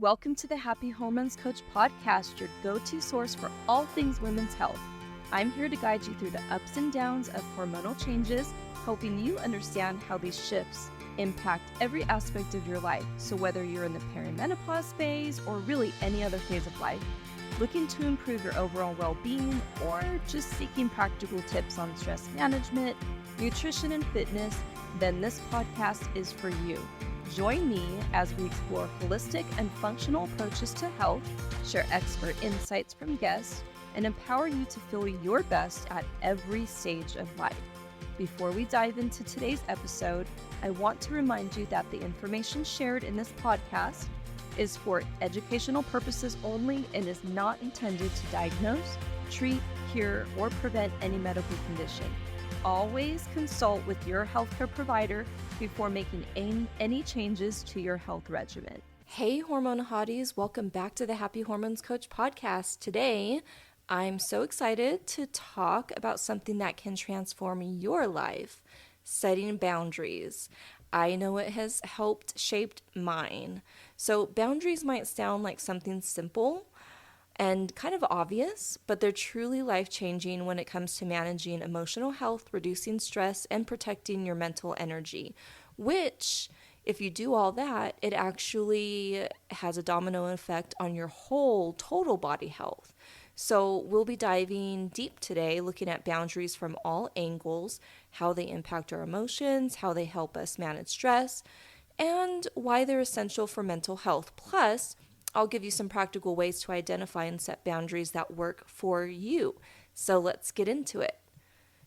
Welcome to the Happy Hormones Coach podcast, your go-to source for all things women's health. I'm here to guide you through the ups and downs of hormonal changes, helping you understand how these shifts impact every aspect of your life. So whether you're in the perimenopause phase or really any other phase of life, looking to improve your overall well-being, or just seeking practical tips on stress management, nutrition, and fitness, then this podcast is for you. Join me as we explore holistic and functional approaches to health, share expert insights from guests, and empower you to feel your best at every stage of life. Before we dive into today's episode, I want to remind you that the information shared in this podcast is for educational purposes only and is not intended to diagnose, treat, cure, or prevent any medical condition. Always consult with your healthcare provider before making any changes to your health regimen. Hey, hormone hotties, welcome back to the Happy Hormones Coach podcast. Today, I'm so excited to talk about something that can transform your life, setting boundaries. I know it has helped shape mine. So boundaries might sound like something simple and kind of obvious, but they're truly life-changing when it comes to managing emotional health, reducing stress, and protecting your mental energy, which, if you do all that, it actually has a domino effect on your whole total body health. So we'll be diving deep today, looking at boundaries from all angles, how they impact our emotions, how they help us manage stress, and why they're essential for mental health. Plus, I'll give you some practical ways to identify and set boundaries that work for you. So let's get into it.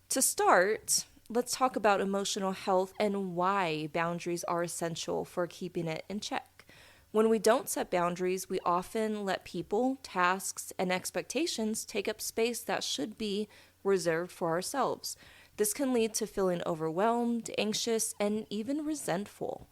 To start, let's talk about emotional health and why boundaries are essential for keeping it in check. When we don't set boundaries, we often let people, tasks, and expectations take up space that should be reserved for ourselves. This can lead to feeling overwhelmed, anxious, and even resentful.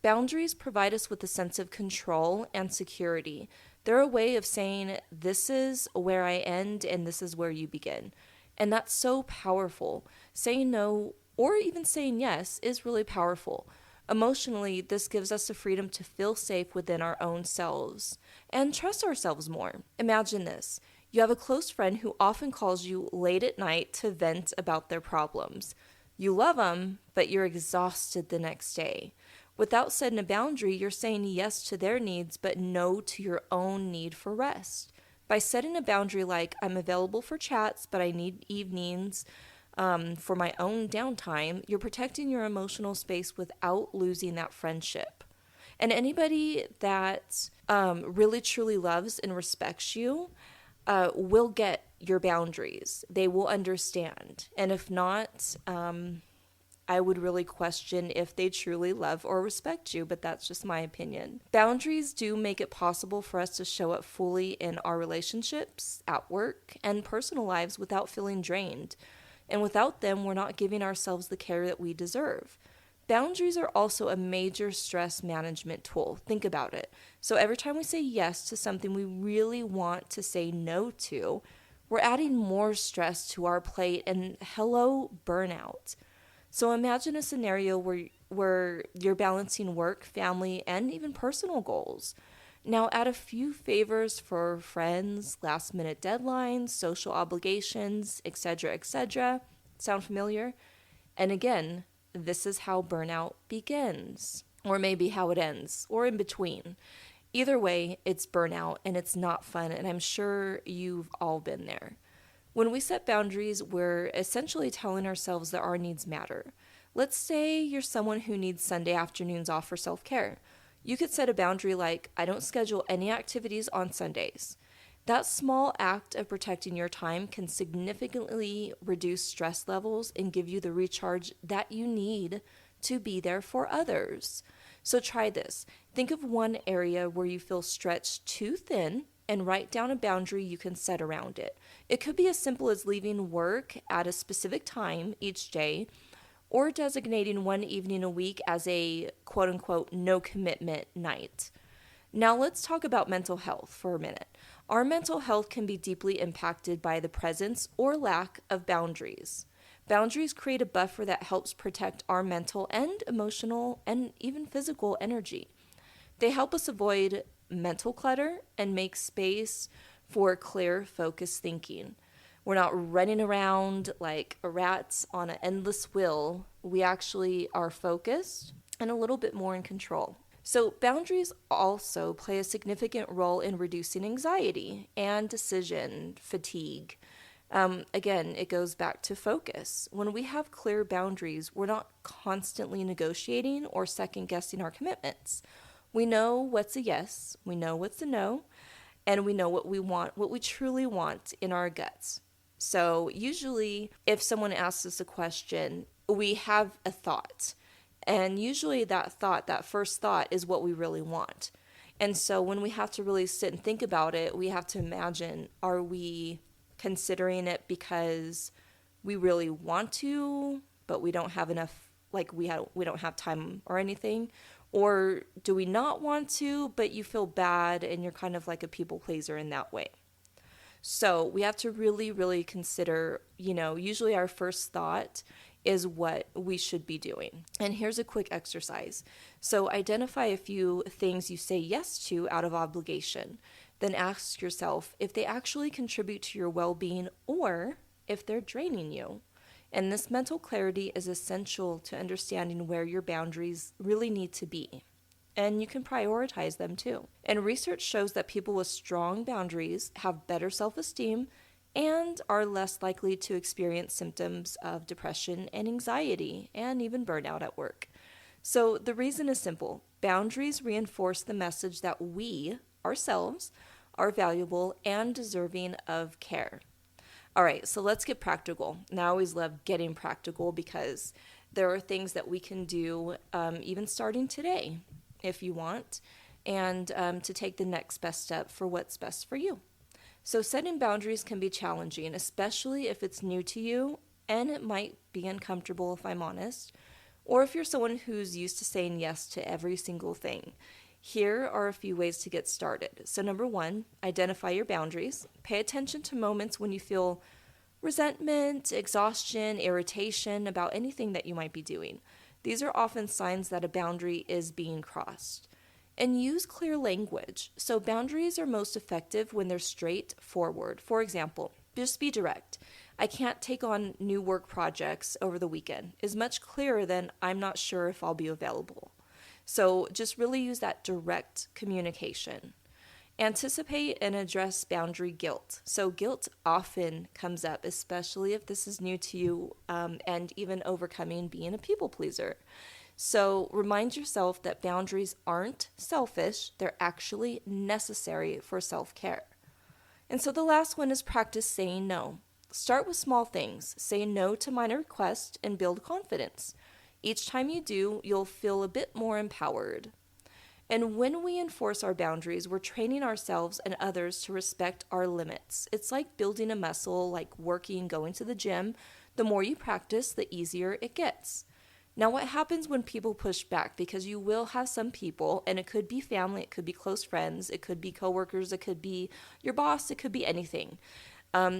Boundaries provide us with a sense of control and security. They're a way of saying, this is where I end and this is where you begin. And that's so powerful. Saying no or even saying yes is really powerful. Emotionally, this gives us the freedom to feel safe within our own selves and trust ourselves more. Imagine this. You have a close friend who often calls you late at night to vent about their problems. You love them, but you're exhausted the next day. Without setting a boundary, you're saying yes to their needs, but no to your own need for rest. By setting a boundary like, I'm available for chats, but I need evenings for my own downtime, you're protecting your emotional space without losing that friendship. And anybody that really truly loves and respects you will get your boundaries. They will understand. And if not, I would really question if they truly love or respect you, but that's just my opinion. Boundaries do make it possible for us to show up fully in our relationships, at work, and personal lives without feeling drained. And without them, we're not giving ourselves the care that we deserve. Boundaries are also a major stress management tool. Think about it. So every time we say yes to something we really want to say no to, we're adding more stress to our plate, and hello, burnout. So imagine a scenario where you're balancing work, family, and even personal goals. Now add a few favors for friends, last-minute deadlines, social obligations, etc., etc. Sound familiar? And again, this is how burnout begins, or maybe how it ends, or in between. Either way, it's burnout, and it's not fun, and I'm sure you've all been there. When we set boundaries, we're essentially telling ourselves that our needs matter. Let's say you're someone who needs Sunday afternoons off for self-care. You could set a boundary like, I don't schedule any activities on Sundays. That small act of protecting your time can significantly reduce stress levels and give you the recharge that you need to be there for others. So try this. Think of one area where you feel stretched too thin and write down a boundary you can set around it. It could be as simple as leaving work at a specific time each day, or designating one evening a week as a quote-unquote no commitment night. Now let's talk about mental health for a minute. Our mental health can be deeply impacted by the presence or lack of boundaries. Boundaries create a buffer that helps protect our mental and emotional and even physical energy. They help us avoid mental clutter and make space for clear, focused thinking. We're not running around like rats on an endless wheel. We actually are focused and a little bit more in control. So, boundaries also play a significant role in reducing anxiety and decision fatigue. Again, it goes back to focus. When we have clear boundaries, we're not constantly negotiating or second guessing our commitments. We know what's a yes, we know what's a no, and we know what we want, what we truly want in our guts. So, usually, if someone asks us a question, we have a thought. And usually, that thought, that first thought, is what we really want. And so, when we have to really sit and think about it, we have to imagine, are we considering it because we really want to, but we don't have enough, like we don't have time or anything? Or do we not want to, but you feel bad and you're kind of like a people pleaser in that way? So we have to really, really consider, usually our first thought is what we should be doing. And here's a quick exercise. So identify a few things you say yes to out of obligation. Then ask yourself if they actually contribute to your well-being or if they're draining you. And this mental clarity is essential to understanding where your boundaries really need to be. And you can prioritize them too. And research shows that people with strong boundaries have better self-esteem and are less likely to experience symptoms of depression and anxiety and even burnout at work. So the reason is simple. Boundaries reinforce the message that we, ourselves, are valuable and deserving of care. All right, so let's get practical. And I always love getting practical because there are things that we can do even starting today if you want, and to take the next best step for what's best for you. So setting boundaries can be challenging, especially if it's new to you, and it might be uncomfortable if I'm honest, or if you're someone who's used to saying yes to every single thing. Here are a few ways to get started. So number one, identify your boundaries. Pay attention to moments when you feel resentment, exhaustion, irritation about anything that you might be doing. These are often signs that a boundary is being crossed. And use clear language. So boundaries are most effective when they're straightforward. For example, just be direct. I can't take on new work projects over the weekend is much clearer than I'm not sure if I'll be available. So just really use that direct communication. Anticipate and address boundary guilt. So guilt often comes up, especially if this is new to you, and even overcoming being a people pleaser. So remind yourself that boundaries aren't selfish, they're actually necessary for self-care. And so the last one is practice saying no. Start with small things. Say no to minor requests and build confidence. Each time you do, you'll feel a bit more empowered. And when we enforce our boundaries, we're training ourselves and others to respect our limits. It's like building a muscle, like going to the gym. The more you practice, the easier it gets. Now, what happens when people push back? Because you will have some people, and it could be family, it could be close friends, it could be coworkers, it could be your boss, it could be anything.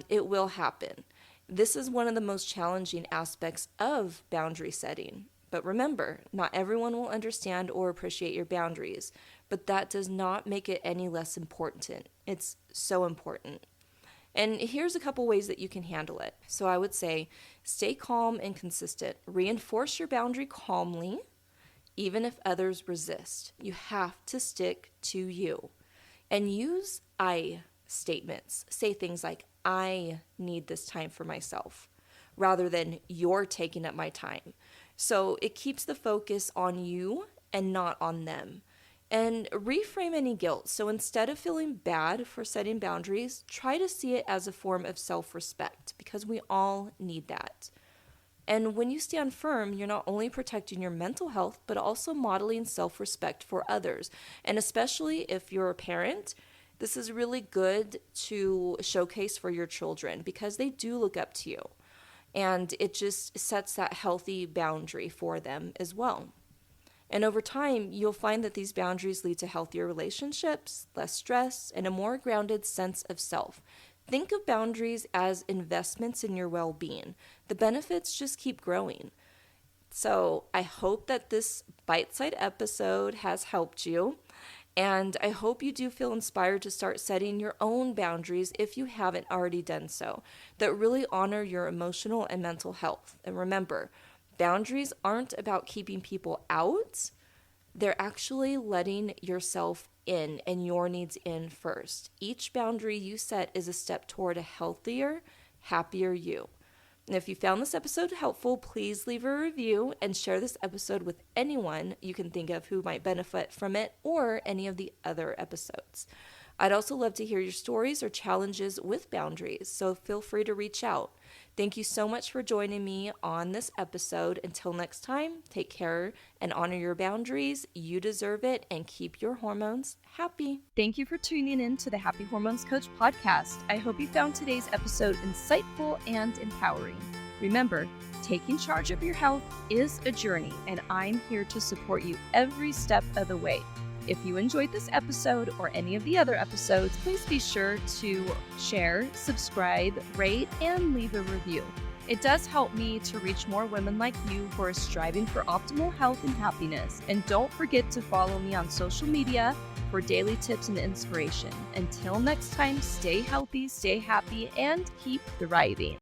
It will happen. This is one of the most challenging aspects of boundary setting. But remember, not everyone will understand or appreciate your boundaries, but that does not make it any less important. It's so important. And here's a couple ways that you can handle it. So I would say stay calm and consistent. Reinforce your boundary calmly, even if others resist. You have to stick to you. And use I statements. Say things like, I need this time for myself, rather than you're taking up my time. So it keeps the focus on you and not on them. And reframe any guilt. So instead of feeling bad for setting boundaries, try to see it as a form of self-respect because we all need that. And when you stand firm, you're not only protecting your mental health, but also modeling self-respect for others. And especially if you're a parent, this is really good to showcase for your children because they do look up to you. And it just sets that healthy boundary for them as well. And over time, you'll find that these boundaries lead to healthier relationships, less stress, and a more grounded sense of self. Think of boundaries as investments in your well-being. The benefits just keep growing. So I hope that this bite-sized episode has helped you. And I hope you do feel inspired to start setting your own boundaries if you haven't already done so, that really honor your emotional and mental health. And remember, boundaries aren't about keeping people out. They're actually letting yourself in and your needs in first. Each boundary you set is a step toward a healthier, happier you. And if you found this episode helpful, please leave a review and share this episode with anyone you can think of who might benefit from it or any of the other episodes. I'd also love to hear your stories or challenges with boundaries, so feel free to reach out. Thank you so much for joining me on this episode. Until next time, take care and honor your boundaries. You deserve it, and keep your hormones happy. Thank you for tuning in to the Happy Hormones Coach podcast. I hope you found today's episode insightful and empowering. Remember, taking charge of your health is a journey, and I'm here to support you every step of the way. If you enjoyed this episode or any of the other episodes, please be sure to share, subscribe, rate, and leave a review. It does help me to reach more women like you who are striving for optimal health and happiness. And don't forget to follow me on social media for daily tips and inspiration. Until next time, stay healthy, stay happy, and keep thriving.